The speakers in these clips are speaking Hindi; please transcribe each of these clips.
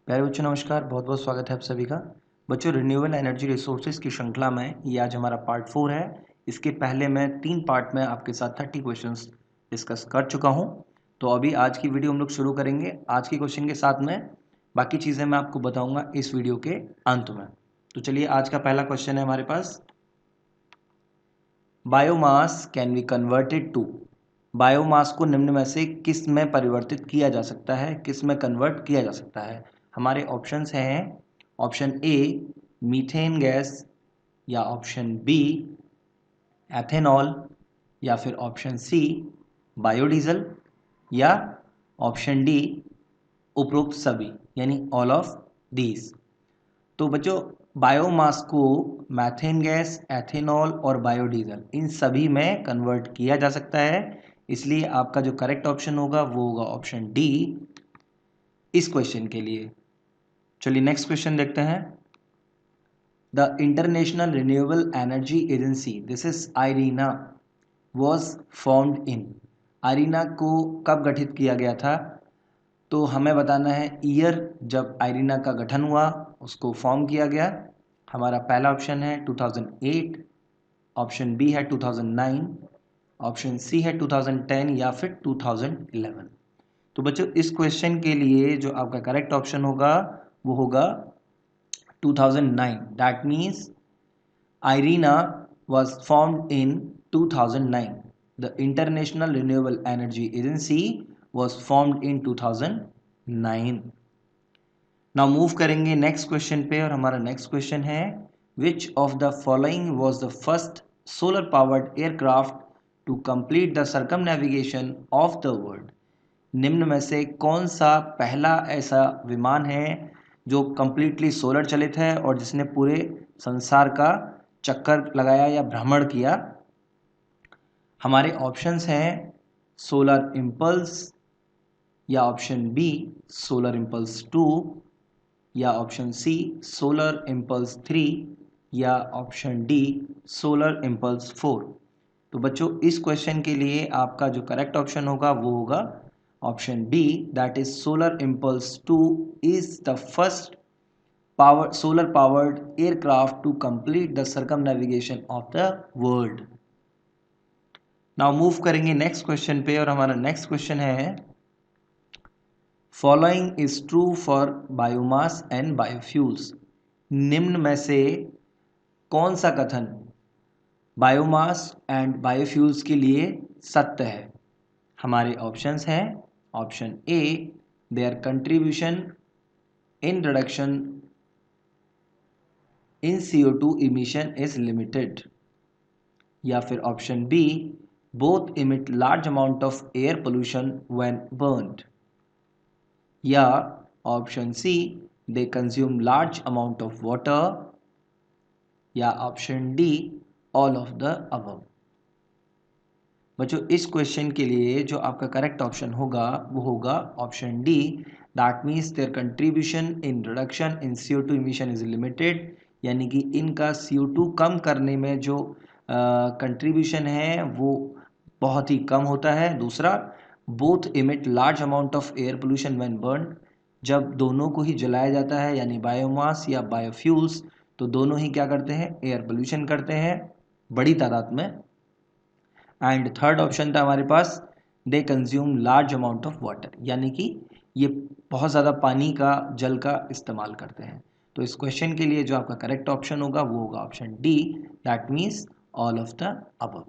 प्यारे बच्चों नमस्कार, बहुत बहुत स्वागत है आप सभी का। बच्चों रिन्यूएबल एनर्जी रिसोर्सेज की श्रृंखला में ये आज हमारा पार्ट 4 है। इसके पहले मैं 3 पार्ट में आपके साथ 30 क्वेश्चंस डिस्कस कर चुका हूँ। तो अभी आज की वीडियो हम लोग शुरू करेंगे। आज के क्वेश्चन के साथ में बाकी चीज़ें मैं आपको बताऊँगा इस वीडियो के अंत में। तो चलिए आज का पहला क्वेश्चन है हमारे पास, biomass can be converted to. Biomass को निम्न में से किस में परिवर्तित किया जा सकता है, किस में कन्वर्ट किया जा सकता है। हमारे ऑप्शंस हैं ऑप्शन ए मीथेन गैस, या ऑप्शन बी एथेनॉल, या फिर ऑप्शन सी बायोडीजल, या ऑप्शन डी उपरोक्त सभी, यानी ऑल ऑफ दीज। तो बच्चों बायोमास को मैथेन गैस, एथेनॉल और बायोडीजल इन सभी में कन्वर्ट किया जा सकता है। इसलिए आपका जो करेक्ट ऑप्शन होगा वो होगा ऑप्शन डी इस क्वेश्चन के लिए। चलिए नेक्स्ट क्वेश्चन देखते हैं। The international renewable energy agency, this is IRENA, was formed in. IRENA को कब गठित किया गया था, तो हमें बताना है ईयर जब आईरीना का गठन हुआ, उसको फॉर्म किया गया। हमारा पहला ऑप्शन है 2008, ऑप्शन बी है 2009, ऑप्शन सी है 2010, या फिर 2011। तो बच्चों इस क्वेश्चन के लिए जो आपका करेक्ट ऑप्शन होगा वो होगा 2009। That means IRENA was formed in 2009. The International Renewable Energy Agency was formed in 2009. Now move करेंगे नेक्स्ट क्वेश्चन पे, और हमारा नेक्स्ट क्वेश्चन है which of the following was the first solar powered aircraft to complete the circumnavigation of the world. निम्न में से कौन सा पहला ऐसा विमान है जो कंप्लीटली सोलर चलित है और जिसने पूरे संसार का चक्कर लगाया या भ्रमण किया। हमारे ऑप्शंस हैं सोलर इम्पल्स, या ऑप्शन बी सोलर इम्पल्स 2, या ऑप्शन सी सोलर इम्पल्स 3, या ऑप्शन डी सोलर इम्पल्स 4। तो बच्चों इस क्वेश्चन के लिए आपका जो करेक्ट ऑप्शन होगा वो होगा option B, that is solar impulse 2 is the first solar powered aircraft to complete the circumnavigation of the world. Now move करेंगे नेक्स्ट क्वेश्चन पे, और हमारा नेक्स्ट क्वेश्चन है following is true for biomass and biofuels. निम्न में से कौन सा कथन बायोमास एंड बायोफ्यूल्स के लिए सत्य है। हमारे ऑप्शंस हैं option A their contribution in reduction in CO2 emission is limited, या फिर option B both emit large amount of air pollution when burned, या option C they consume large amount of water, या option D all of the above। बच्चों इस क्वेश्चन के लिए जो आपका करेक्ट ऑप्शन होगा वो होगा option D, that means there contribution in reduction in CO2 emission is limited, यानी कि इनका CO2 कम करने में जो कंट्रीब्यूशन है वो बहुत ही कम होता है। दूसरा both emit large amount of air pollution when burn, जब दोनों को ही जलाया जाता है यानी बायोमास या बायोफ्यूल्स, तो दोनों ही क्या करते हैं, एयर पोल्यूशन करते हैं बड़ी तादाद में। एंड थर्ड ऑप्शन था हमारे पास they consume large amount of water, यानी कि ये बहुत ज़्यादा पानी का, जल का इस्तेमाल करते हैं। तो इस क्वेश्चन के लिए जो आपका करेक्ट ऑप्शन होगा वो होगा option D, that means all of the above.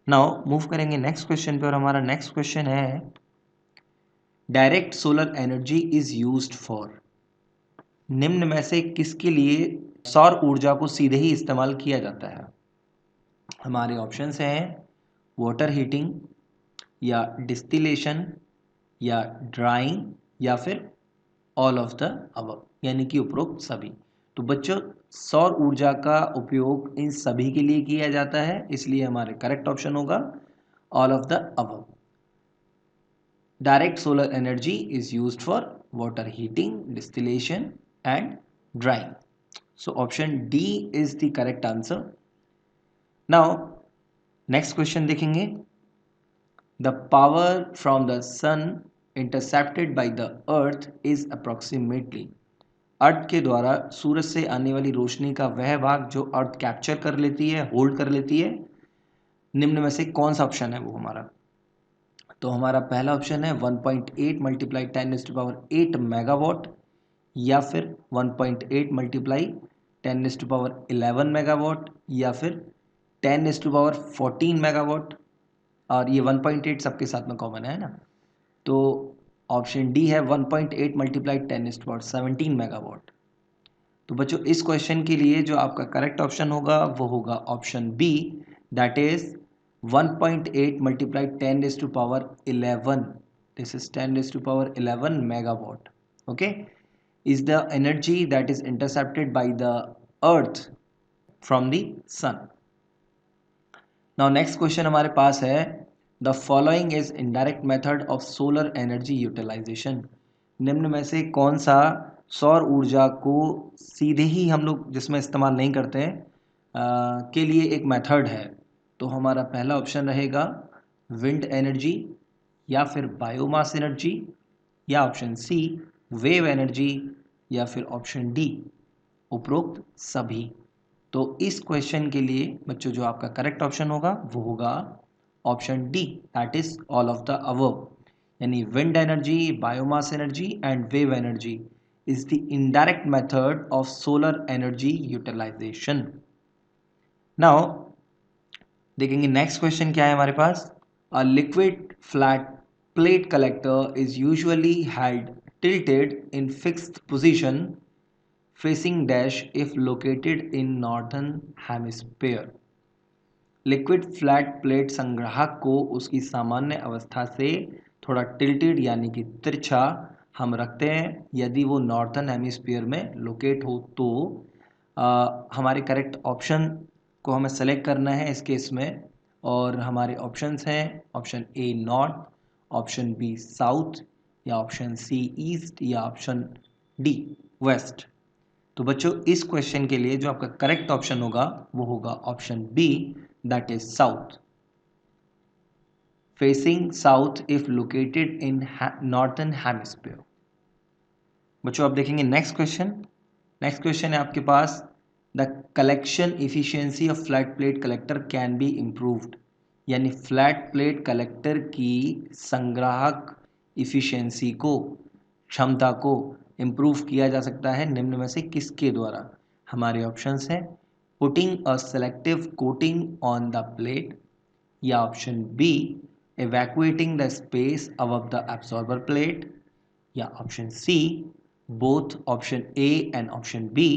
Now move करेंगे नेक्स्ट क्वेश्चन पे, और हमारा नेक्स्ट क्वेश्चन है direct solar energy is used for. निम्न में से किसके लिए सौर ऊर्जा को सीधे ही इस्तेमाल किया जाता है। हमारे ऑप्शंस हैं वाटर हीटिंग, या डिस्टिलेशन, या ड्राइंग, या फिर ऑल ऑफ द अबव, यानी कि उपरोक्त सभी। तो बच्चों सौर ऊर्जा का उपयोग इन सभी के लिए किया जाता है, इसलिए हमारे करेक्ट ऑप्शन होगा all of the above. Direct solar energy is used for water heating, distillation and drying. So option D is the correct answer. Now next question देखेंगे। The power from the sun intercepted by the earth is approximately, earth के द्वारा सूरज से आने वाली रोशनी का वह भाग जो अर्थ कैप्चर कर लेती है, होल्ड कर लेती है, निम्न में से कौन सा ऑप्शन है वो हमारा? तो हमारा पहला ऑप्शन है 1.8 मल्टीप्लाई 10⁻8 मेगावाट, या फिर 1.8 मल्टीप्लाई 10⁻11 मेगावाट, या फिर 10⁻14 मेगावाट, और ये 1.8 सबके साथ में कॉमन है ना। तो ऑप्शन डी है 1.8 मल्टीप्लाई 10⁻17 मेगावाट। तो बच्चों इस क्वेश्चन के लिए जो आपका करेक्ट ऑप्शन होगा वो होगा option B, that is 1.8 multiply 10⁻11, this is 10⁻11 megawatt, okay, is the energy that is intercepted by the earth from the sun. Now next question हमारे पास है, the following is indirect method of solar energy utilization. निम्न में से कौन सा सौर ऊर्जा को सीधे ही हम लोग जिसमें इस्तेमाल नहीं करते हैं के लिए एक मेथड है? तो हमारा पहला ऑप्शन रहेगा विंड एनर्जी, या फिर बायोमास एनर्जी, या ऑप्शन सी वेव एनर्जी, या फिर ऑप्शन डी उपरोक्त सभी। तो इस क्वेश्चन के लिए बच्चों जो आपका करेक्ट ऑप्शन होगा वो होगा option D, that is all of the above, यानी wind energy, biomass energy and wave energy is the indirect method of solar energy utilisation. Now देखेंगे नेक्स्ट क्वेश्चन क्या है हमारे पास। A liquid flat plate collector is usually held tilted in fixed position facing dash if located in northern hemisphere. Liquid flat plate संग्राहक को उसकी सामान्य अवस्था से थोड़ा टिल्टेड यानी कि तिरछा हम रखते हैं यदि वो नॉर्थन हेमिस्फीयर में लोकेट हो तो हमारे करेक्ट ऑप्शन को हमें सेलेक्ट करना है इस केस में, और हमारे ऑप्शंस हैं option A north, option B south, या ऑप्शन सी ईस्ट, या ऑप्शन डी वेस्ट। तो बच्चों इस क्वेश्चन के लिए जो आपका करेक्ट ऑप्शन होगा वो होगा option B, that is south, facing south if located in northern hemisphere. बच्चों आप देखेंगे नेक्स्ट क्वेश्चन। नेक्स्ट क्वेश्चन है आपके पास, the collection efficiency of flat plate collector can be improved, यानी फ्लैट प्लेट कलेक्टर की संग्राहक इफिशियंसी को, क्षमता को इम्प्रूव किया जा सकता है निम्न में से किसके द्वारा? हमारे ऑप्शंस हैं putting a selective coating on the plate, या option B evacuating the space above the absorber plate, या option C both option A and option B,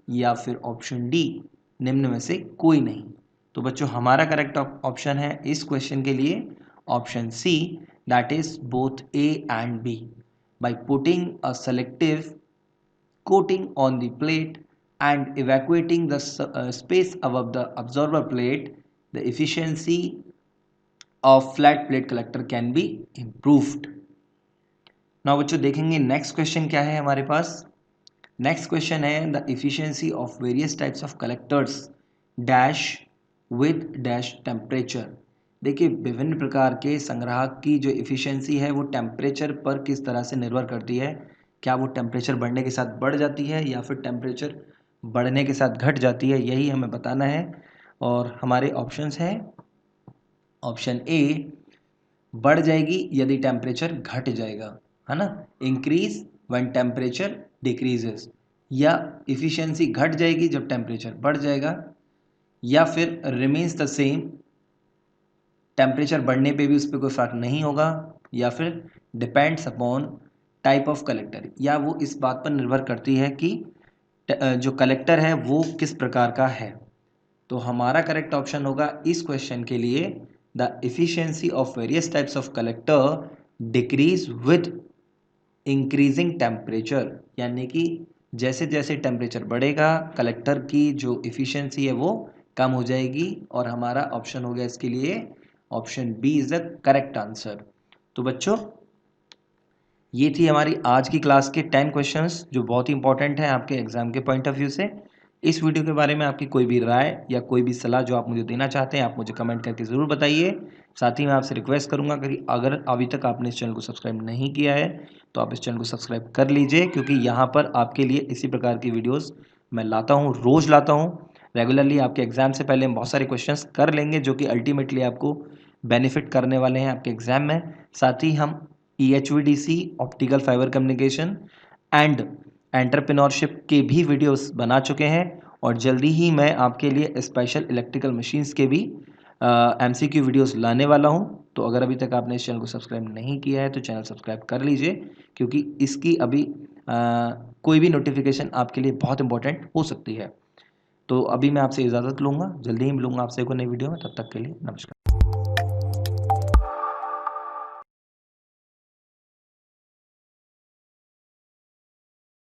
या फिर ऑप्शन डी निम्न में से कोई नहीं। तो बच्चों हमारा करेक्ट ऑप्शन है इस क्वेश्चन के लिए option C, that is both A and B. By putting a selective coating on the plate and evacuating the space above the absorber plate, the efficiency of flat plate collector can be improved. Now बच्चों देखेंगे नेक्स्ट क्वेश्चन क्या है हमारे पास। नेक्स्ट क्वेश्चन है the efficiency of various types of collectors dash with dash temperature. देखिए विभिन्न प्रकार के संग्राहक की जो एफिशिएंसी है वो टेम्परेचर पर किस तरह से निर्भर करती है, क्या वो टेम्परेचर बढ़ने के साथ बढ़ जाती है या फिर टेम्परेचर बढ़ने के साथ घट जाती है, यही हमें बताना है। और हमारे ऑप्शंस हैं ऑप्शन ए बढ़ जाएगी यदि टेम्परेचर घट जाएगा, है ना, इंक्रीज व्हेन टेम्परेचर डिक्रीजेस, या इफिशिएंसी घट जाएगी जब टेम्परेचर बढ़ जाएगा, या फिर रिमेन्स द सेम, टेम्परेचर बढ़ने पे भी उस पर कोई फर्क नहीं होगा, या फिर depends upon type of collector, या वो इस बात पर निर्भर करती है कि जो कलेक्टर है वो किस प्रकार का है। तो हमारा करेक्ट ऑप्शन होगा इस क्वेश्चन के लिए the efficiency of various types of collector decrease with increasing temperature, यानी कि जैसे जैसे टेम्परेचर बढ़ेगा कलेक्टर की जो एफिशिएंसी है वो कम हो जाएगी, और हमारा ऑप्शन हो गया इसके लिए option B is the correct answer. तो बच्चों ये थी हमारी आज की क्लास के 10 क्वेश्चंस जो बहुत ही इंपॉर्टेंट हैं आपके एग्जाम के पॉइंट ऑफ व्यू से। इस वीडियो के बारे में आपकी कोई भी राय या कोई भी सलाह जो आप मुझे देना चाहते हैं, आप मुझे कमेंट करके ज़रूर बताइए। साथ ही मैं आपसे रिक्वेस्ट करूंगा कि अगर अभी तक आपने इस चैनल को सब्सक्राइब नहीं किया है तो आप इस चैनल को सब्सक्राइब कर लीजिए, क्योंकि यहाँ पर आपके लिए इसी प्रकार की वीडियोज़ मैं लाता हूँ, रोज़ लाता हूँ। रेगुलरली आपके एग्ज़ाम से पहले हम बहुत सारे क्वेश्चंस कर लेंगे जो कि अल्टीमेटली आपको बेनिफिट करने वाले हैं आपके एग्ज़ाम में। साथ ही हम EHVDC, optical fibre communication and entrepreneurship के भी वीडियोस बना चुके हैं, और जल्दी ही मैं आपके लिए स्पेशल इलेक्ट्रिकल मशीन्स के भी MCQ वीडियोस लाने वाला हूं। तो अगर अभी तक आपने इस चैनल को सब्सक्राइब नहीं किया है तो चैनल सब्सक्राइब कर लीजिए, क्योंकि इसकी अभी कोई भी नोटिफिकेशन आपके लिए बहुत इंपॉर्टेंट हो सकती है। तो अभी मैं आपसे इजाज़त लूँगा, जल्दी ही मिलूँगा आपसे एक नई वीडियो में, तब तक के लिए नमस्कार।